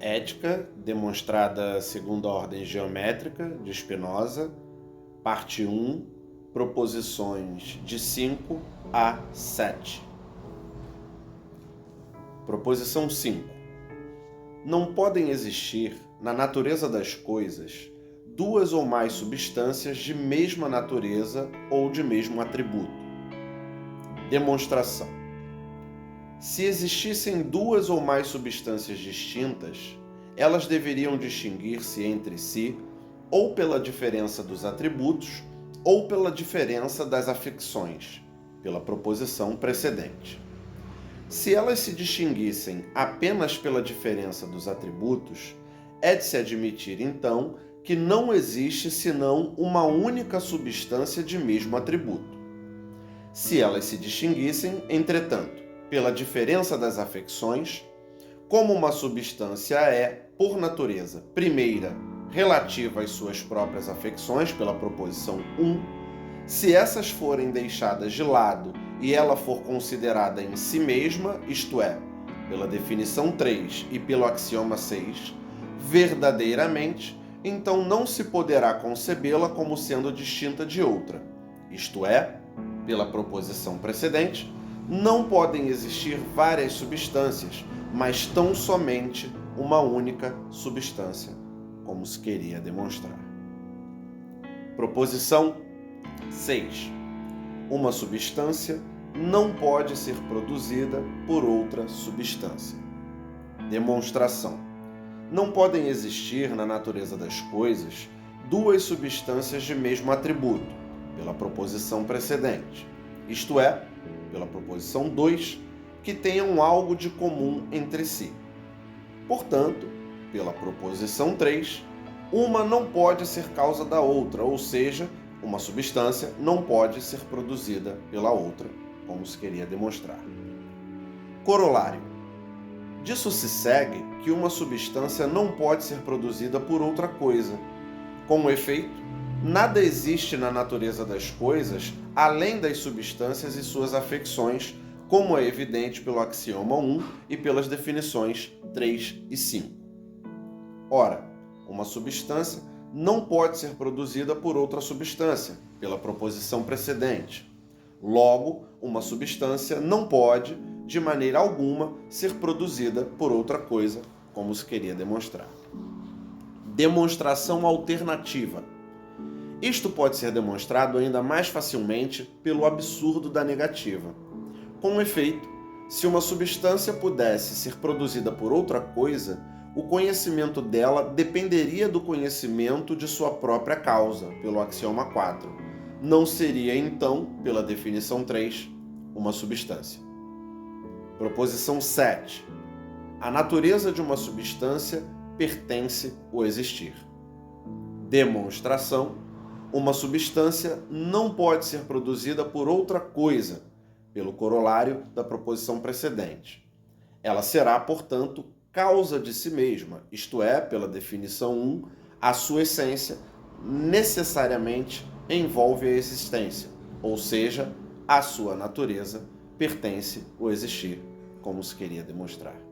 Ética, demonstrada segundo a ordem geométrica de Spinoza, parte 1, proposições de 5 a 7. Proposição 5. Não podem existir, na natureza das coisas, duas ou mais substâncias de mesma natureza ou de mesmo atributo. Demonstração. Se existissem duas ou mais substâncias distintas, elas deveriam distinguir-se entre si ou pela diferença dos atributos ou pela diferença das afecções, pela proposição precedente. Se elas se distinguissem apenas pela diferença dos atributos, é de se admitir, então, que não existe senão uma única substância de mesmo atributo. Se elas se distinguissem, entretanto, pela diferença das afecções, como uma substância é, por natureza, primeira, relativa às suas próprias afecções, pela proposição 1, se essas forem deixadas de lado e ela for considerada em si mesma, isto é, pela definição 3 e pelo axioma 6, verdadeiramente, então não se poderá concebê-la como sendo distinta de outra, isto é, pela proposição precedente, não podem existir várias substâncias, mas tão somente uma única substância, como se queria demonstrar. Proposição 6. Uma substância não pode ser produzida por outra substância. Demonstração. Não podem existir na natureza das coisas duas substâncias de mesmo atributo, pela proposição precedente, isto é, pela proposição 2, que tenham algo de comum entre si. Portanto, pela proposição 3, uma não pode ser causa da outra, ou seja, uma substância não pode ser produzida pela outra, como se queria demonstrar. Corolário. Disso se segue que uma substância não pode ser produzida por outra coisa. Com efeito, nada existe na natureza das coisas além das substâncias e suas afecções, como é evidente pelo axioma 1 e pelas definições 3 e 5. Ora, uma substância não pode ser produzida por outra substância, pela proposição precedente. Logo, uma substância não pode, de maneira alguma, ser produzida por outra coisa, como se queria demonstrar. Demonstração alternativa. Isto pode ser demonstrado ainda mais facilmente pelo absurdo da negativa. Com efeito, se uma substância pudesse ser produzida por outra coisa, o conhecimento dela dependeria do conhecimento de sua própria causa, pelo axioma 4. Não seria, então, pela definição 3, uma substância. Proposição 7. A natureza de uma substância pertence ao existir. Demonstração. Uma substância não pode ser produzida por outra coisa, pelo corolário da proposição precedente. Ela será, portanto, causa de si mesma, isto é, pela definição 1, a sua essência necessariamente envolve a existência, ou seja, a sua natureza pertence ao existir, como se queria demonstrar.